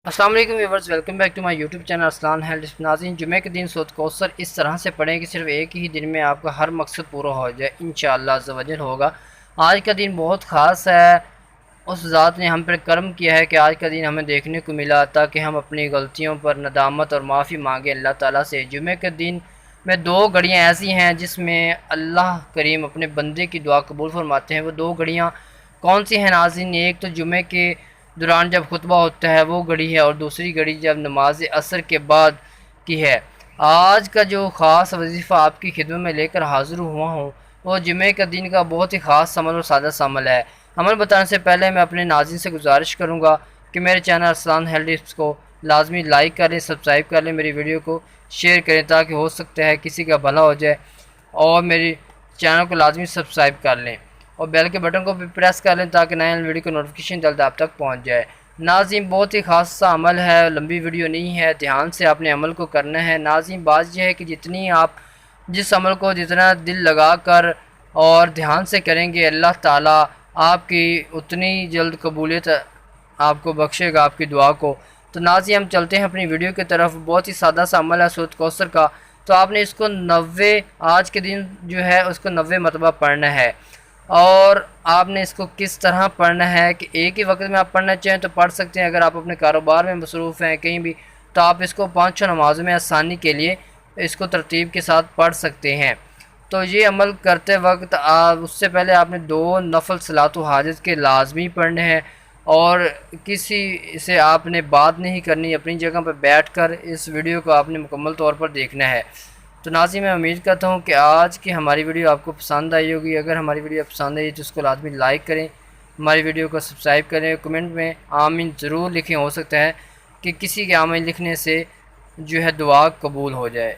السلام علیکم viewers, welcome back to my YouTube channel Arslan health. ناظرین، جمعہ کے دن سورۃ کوثر اس طرح سے پڑھیں کہ صرف ایک ہی دن میں آپ کا ہر مقصد پورا ہو جائے، انشاءاللہ عز و جل ہوگا۔ آج کا دن بہت خاص ہے، اس ذات نے ہم پر کرم کیا ہے کہ آج کا دن ہمیں دیکھنے کو ملا تاکہ ہم اپنی غلطیوں پر ندامت اور معافی مانگیں اللہ تعالیٰ سے۔ جمعہ کے دن میں دو گھڑیاں ایسی ہیں جس میں اللہ کریم اپنے بندے کی دعا قبول فرماتے ہیں۔ وہ دو گھڑیاں کون سی ہیں ناظرین؟ ایک تو جمعہ کے دوران جب خطبہ ہوتا ہے وہ گھڑی ہے، اور دوسری گھڑی جب نماز عصر کے بعد کی ہے۔ آج کا جو خاص وظیفہ آپ کی خدمت میں لے کر حاضر ہوا ہوں وہ جمعہ کا دن کا بہت ہی خاص عمل اور سادہ سا عمل ہے۔ عمل بتانے سے پہلے میں اپنے ناظرین سے گزارش کروں گا کہ میرے چینل ارسلان ہیلتھ ٹپس کو لازمی لائک کر لیں، سبسکرائب کر لیں، میری ویڈیو کو شیئر کریں تاکہ ہو سکتا ہے کسی کا بھلا ہو جائے، اور میری چینل کو لازمی سبسکرائب کر لیں اور بیل کے بٹن کو بھی پریس کر لیں تاکہ نئے ویڈیو کا نوٹیفیکیشن جلد آپ تک پہنچ جائے۔ ناظرین، بہت ہی خاص سا عمل ہے، لمبی ویڈیو نہیں ہے، دھیان سے آپ نے عمل کو کرنا ہے۔ ناظرین، بات یہ ہے کہ جس عمل کو جتنا دل لگا کر اور دھیان سے کریں گے، اللہ تعالیٰ آپ کی اتنی جلد قبولیت آپ کو بخشے گا آپ کی دعا کو۔ تو ناظرین، ہم چلتے ہیں اپنی ویڈیو کی طرف۔ بہت ہی سادہ سا عمل ہے سورۃ کوثر کا، تو آپ نے اس کو 90 آج کے دن جو ہے اس کو 90 مرتبہ پڑھنا ہے۔ اور آپ نے اس کو کس طرح پڑھنا ہے کہ ایک ہی وقت میں آپ پڑھنا چاہیں تو پڑھ سکتے ہیں، اگر آپ اپنے کاروبار میں مصروف ہیں کہیں بھی تو آپ اس کو 5 نمازوں میں آسانی کے لیے اس کو ترتیب کے ساتھ پڑھ سکتے ہیں۔ تو یہ عمل کرتے وقت اس سے پہلے آپ نے 2 نفل صلاۃ و حاجت کے لازمی پڑھنے ہیں، اور کسی سے آپ نے بات نہیں کرنی، اپنی جگہ پر بیٹھ کر اس ویڈیو کو آپ نے مکمل طور پر دیکھنا ہے۔ تو ناظرین، میں امید کرتا ہوں کہ آج کی ہماری ویڈیو آپ کو پسند آئی ہوگی۔ اگر ہماری ویڈیو پسند آئی تو اس کو لازمی لائک کریں، ہماری ویڈیو کو سبسکرائب کریں، کمنٹ میں آمین ضرور لکھیں، ہو سکتا ہے کہ کسی کے آمین لکھنے سے جو ہے دعا قبول ہو جائے۔